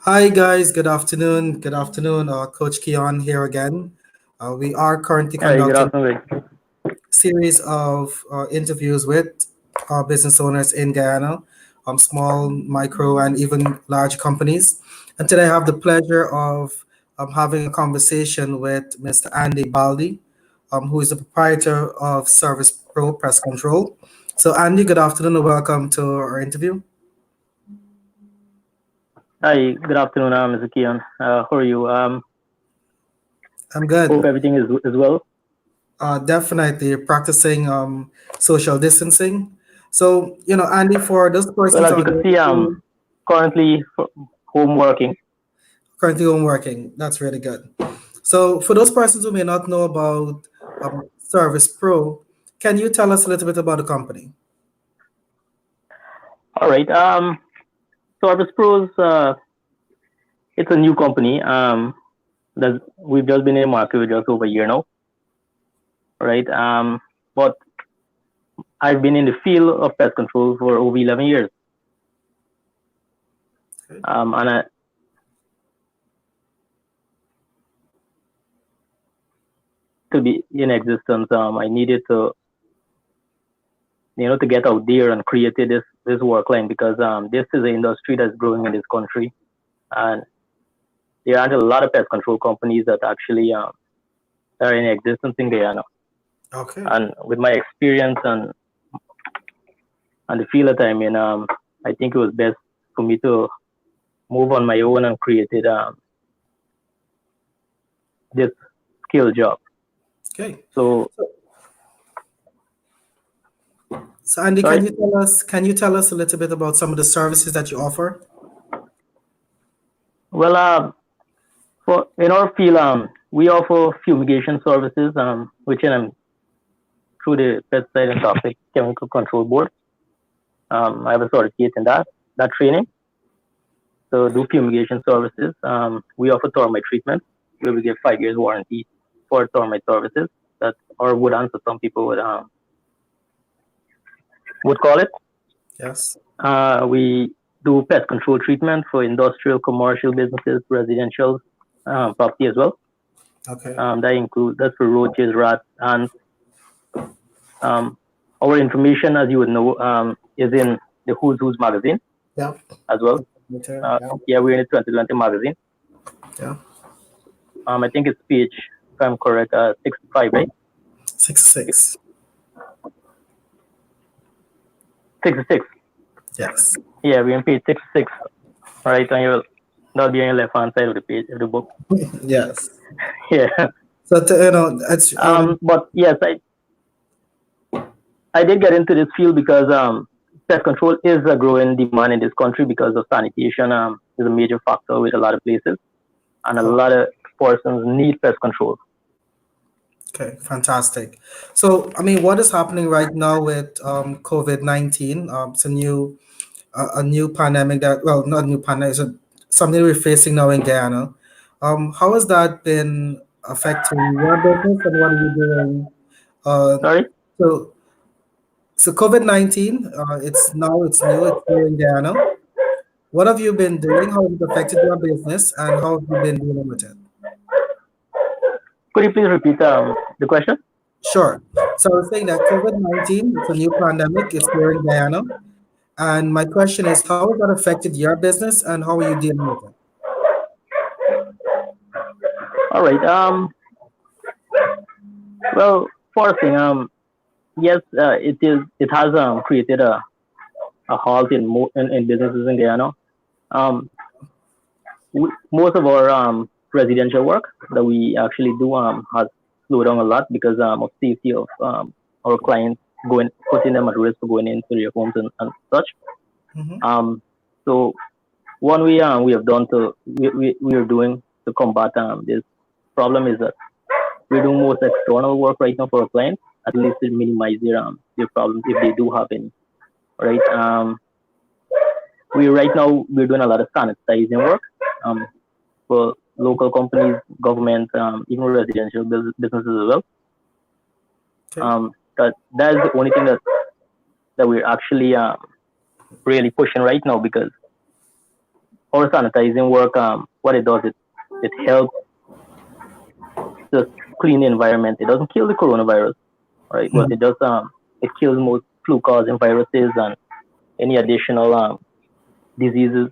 Hi guys, good afternoon. Good afternoon, Coach Keon here again. We are currently Hi, good conducting afternoon. a series of interviews with business owners in Guyana, small, micro, and even large companies. And today I have the pleasure of having a conversation with Mr. Andy Baldi, who is the proprietor of Service Pro Pest Control. So, Andy, good afternoon and welcome to our interview. Hi, good afternoon, Mr. Kian. How are you? I'm good. Hope everything is well. Definitely practicing social distancing. So, Andy, for those Well, persons as you out can there see, I'm who currently home working. currently home working, that's really good. So, for those persons who may not know about Service Pro, can you tell us a little bit about the company? All right. Service Pros, it's a new company. That we've just been in the market for just over a year now, right? But I've been in the field of pest control for over 11 years. Okay. And to be in existence, I needed to get out there and create this work line because this is an industry that's growing in this country, and there aren't a lot of pest control companies that actually are in existence in Guyana. Okay. And with my experience and the field that I'm in, I think it was best for me to move on my own and created this skill job. Okay. So So, so Andy, sorry. can you tell us a little bit about some of the services that you offer? Well, for in our field, we offer fumigation services, which through the pesticide and toxic chemical control board. I have a certificate in that training. So do fumigation services. We offer termite treatment where we give 5 years warranty for termite services. That or would answer some people would call it. Yes. We do pest control treatment for industrial, commercial businesses, residential property as well. Okay. That's for roaches, rats, and um, our information, as you would know, is in the Who's magazine Yeah. as well. Yeah. Yeah, we're in the 2020 magazine. Yeah. I think it's page, if I'm correct, 65, right? 66. 66. Yes. Yeah, we're on page 66, right? On your that'll be on your left hand side of the page of the book. Yes. Yeah. So, it's But yes, I did get into this field because pest control is a growing demand in this country because of sanitation is a major factor with a lot of places, and a oh, lot of persons need pest control. okay, fantastic. So, I mean, what is happening right now with COVID-19? It's a new pandemic that, well, not a new pandemic, it's something we're facing now in Guyana. How has that been affecting your business and what are you doing? Uh, Sorry. so, so COVID-19, it's new, it's here in Guyana. What have you been doing? How has it affected your business and how have you been dealing with it? Could you please repeat the question? Sure. So I was saying that COVID-19, it's a new pandemic, it's here in Guyana. And my question is, how has that affected your business and how are you dealing with it? All right. Well, first thing, yes, it has created a halt in businesses in Guyana. Um, Most of our residential work that we actually do has slowed down a lot because of safety of our clients putting them at risk for going into their homes and such. Hmm. Um, so one we have done we are doing to combat this problem is that we're doing most external work right now for our clients, at least to minimize their problems if they do have any. Right. We right now we're doing a lot of sanitizing work um, for local companies, government, even residential businesses as well. Okay. That is the only thing that we're actually really pushing right now because our sanitizing work, what it does, it helps just clean the environment. It doesn't kill the coronavirus, right? But Mhm. it kills most flu-causing viruses and any additional diseases.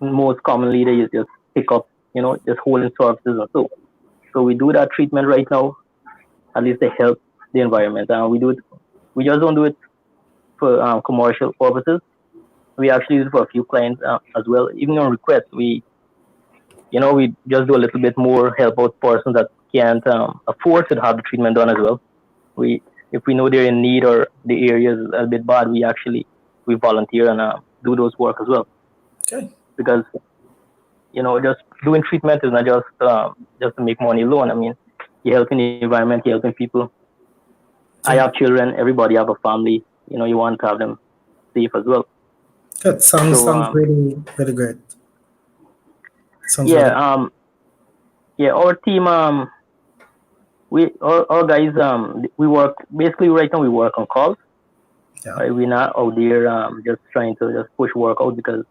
Most commonly, they just pick up, just holding surfaces and so. So we do that treatment right now. At least to help the environment, and we do it. We just don't do it for commercial purposes. We actually use it for a few clients as well. Even on request, we just do a little bit more help out persons that can't afford to have the treatment done as well. We If we know they're in need or the area is a bit bad, we volunteer and do those work as well. Okay. Because just doing treatment is not just to make money alone. I mean, you're helping the environment, you're helping people. I Yeah. have children. Everybody have a family. You want to have them safe as well. Good. Sounds So really really great. Sounds yeah, really yeah. Our team, our guys, we work basically right now. We work on calls. yeah. Right? We're not out there just trying to just push work out because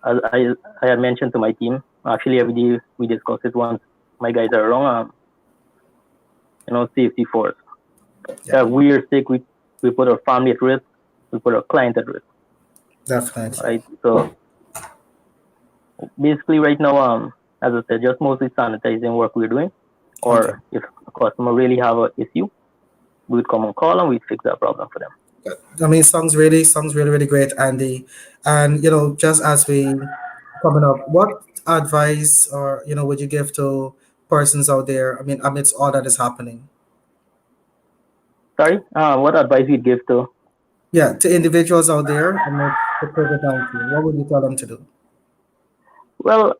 as I had mentioned to my team, actually every day we discuss it once my guys are around. Safety first. Yeah. If we are sick, we put our family at risk. We put our client at risk. Definitely. Right. So basically right now, as I said, just mostly sanitizing work we're doing. Okay. Or if a customer really have an issue, we would come and call and we'd fix that problem for them. Good. I mean, sounds really really great, Andy. And just as we coming up, what advice or would you give to persons out there? I mean, amidst all that is happening. Sorry, what advice we'd give to? Yeah, to individuals out there amidst the COVID-19, what would you tell them to do? Well,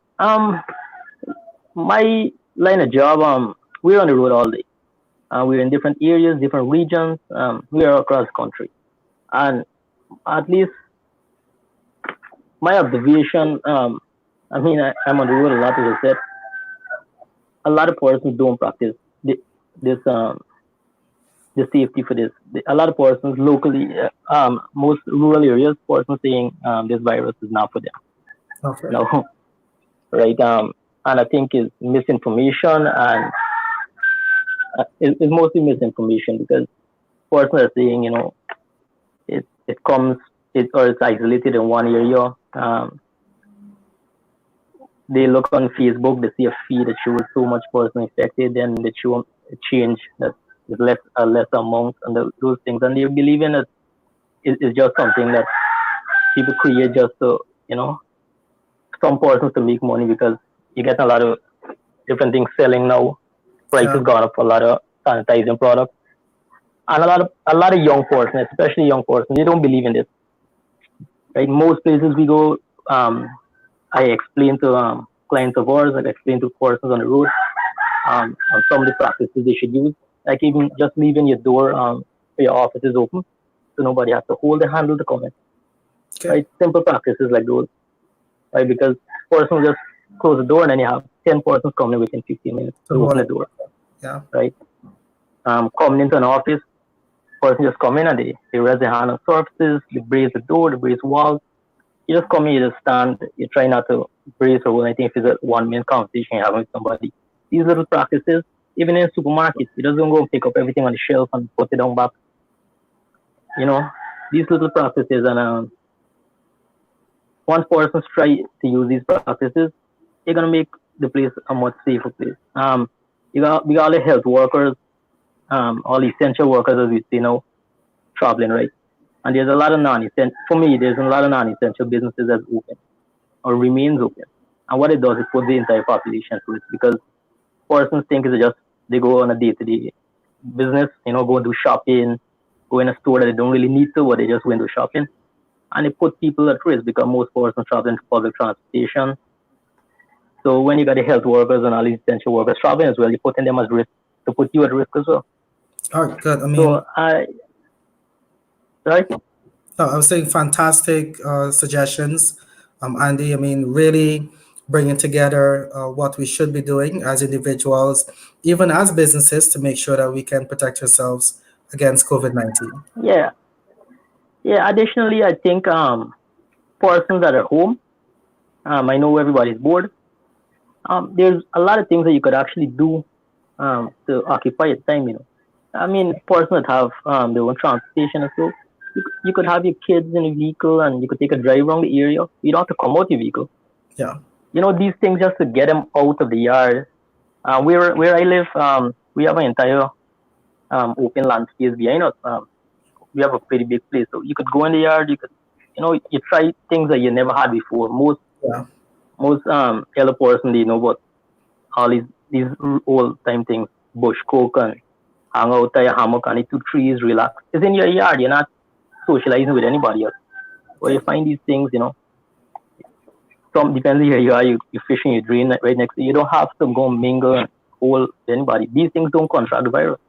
my line of job, we're on the road all day. We're in different areas, different regions. We are across the country, and at least my observation, I mean, I'm on the road a lot, as I said. A lot of persons don't practice this the safety for this. A lot of persons locally, most rural areas, persons saying this virus is not for them. Okay. No, right? And I think it's misinformation and it's mostly misinformation because persons are saying, it comes, or it's isolated in one area. They look on Facebook, they see a feed that shows so much person infected, then they show a change that is less a lesser amount and those things, and they believe in it. It's just something that people create just to, you know, some persons to make money because you get a lot of different things selling now. Yeah. Prices gone up for a lot of sanitizing products, and a lot of young persons, especially young persons, they don't believe in this. Right, most places we go, um, I explain to clients of ours, I explain to persons on the road on some of the practices they should use. Like even just leaving your door for your office is open, so nobody has to hold the handle to come in. Okay. Right, simple practices like those. Right, because person just close the door and then you have 10 persons coming in within 15 minutes To to open hold the it. door. Yeah. Right, coming into an office, person just come in and they raise their hand on surfaces, they brace the door, they brace walls. You just come in, you just stand, you try not to brace or hold anything if it's a 1 minute conversation you're having with somebody. These little practices, even in supermarkets, you just don't go and pick up everything on the shelf and put it down back. You know, these little practices, and once persons try to use these practices, you're gonna make the place a much safer place. We got all the health workers, all the essential workers as we see now traveling, right? And there's a lot of non-essential. For me, there's a lot of non-essential businesses that's open or remains open. And what it does is put the entire population at risk because persons think it's just they go on a day-to-day business, go and do shopping, go in a store that they don't really need to, but they just go and do shopping. And it put people at risk because most persons traveling to public transportation. So when you got the health workers and all these essential workers traveling as well, you're putting them at risk to put you at risk as well. All right. Good. I mean, So right? no, I was saying fantastic suggestions, Andy. I mean, really bringing together what we should be doing as individuals, even as businesses, to make sure that we can protect ourselves against COVID-19. Yeah. Additionally, I think persons that are home, I know everybody's bored. There's a lot of things that you could actually do to occupy your time. I mean, person that have their own transportation and so, you could have your kids in a vehicle and you could take a drive around the area. You don't have to come out your vehicle. Yeah. These things just to get them out of the yard. Where I live, we have an entire open land space behind us. We have a pretty big place, so you could go in the yard. You try things that you never had before. Yeah. Most elder person they know about all these old time things, bush coke and hang out there, hammock and two trees, relax. It's in your yard. You're not socializing with anybody else. But Yeah. you find these things, some depends where you are. You're fishing, you drain right next to you. You don't have to go mingle and hold anybody. These things don't contract the virus,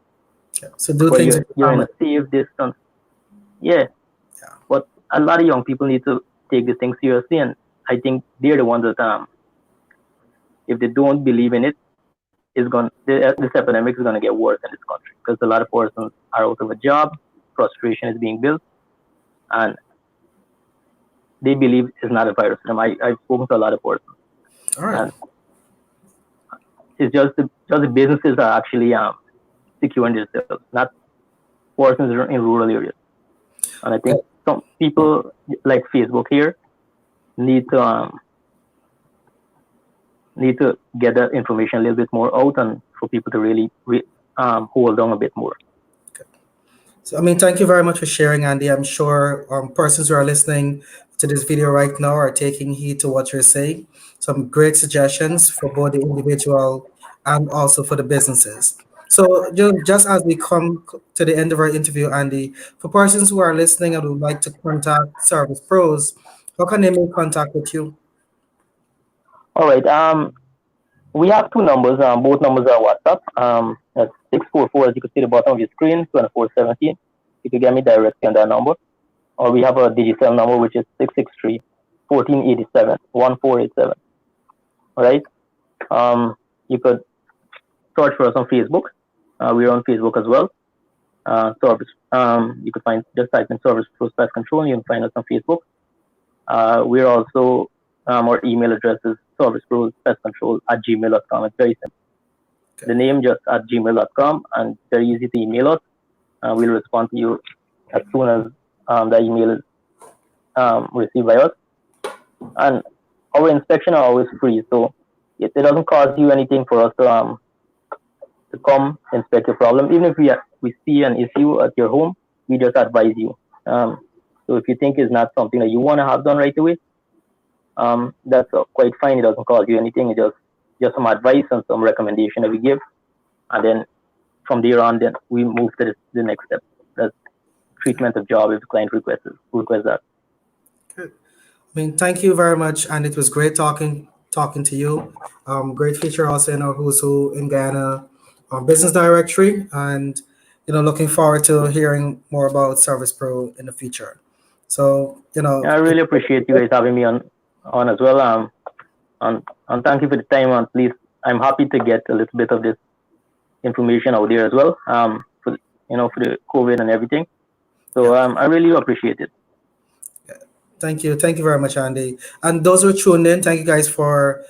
Yeah. So do but things you're with your you're in family. a safe distance. Yeah, Yeah. but a lot of young people need to take this thing seriously, and I think they're the ones that if they don't believe in it, this epidemic is gonna get worse in this country because a lot of persons are out of a job, frustration is being built, and they believe it's not a virus. I've spoken to a lot of persons, All right. and it's just the businesses are actually securing themselves, not persons in rural areas. And I think some people like Facebook here need to get that information a little bit more out and for people to really hold on a bit more. So, I mean, thank you very much for sharing, Andy. I'm sure persons who are listening to this video right now are taking heed to what you're saying. Some great suggestions for both the individual and also for the businesses. So, just as we come to the end of our interview, Andy, for persons who are listening and would like to contact Service Pros, how can they make contact with you? All right. We have two numbers. Both numbers are WhatsApp. That's 644, as you can see at the bottom of your screen, 2417. You can get me directly on that number. Or we have a digital number, which is 663-1487-1487. All right. You could search for us on Facebook. We're on Facebook as well. You could find just type in Service Pros Pest Control, and you can find us on Facebook. We're also our email address is servicepros.pestcontrol@gmail.com. It's very simple. The name just at gmail.com, and very easy to email us. We'll respond to you as soon as the email is received by us. And our inspection are always free, so it doesn't cost you anything for us to come inspect your problem. Even if we see an issue at your home, we just advise you. So if you think it's not something that you want to have done right away, that's quite fine. It doesn't cost you anything. It's just some advice and some recommendation that we give, and then from there on, then we move to the next step. That's treatment of job if the client requests that. Good. I mean, thank you very much, and it was great talking to you. Great feature also in our Who's Who in Guyana business directory, and looking forward to hearing more about Service Pro in the future. So, I really appreciate you guys having me on as well. And thank you for the time. And please, I'm happy to get a little bit of this information out there as well. For the COVID and everything. So I really appreciate it. Thank you very much, Andy. And those who are tuned in, thank you guys for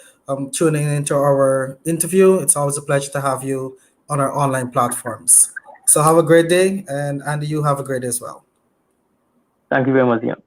tuning into our interview. It's always a pleasure to have you on our online platforms. So have a great day, and Andy, you have a great day as well. Thank you very much, Ian.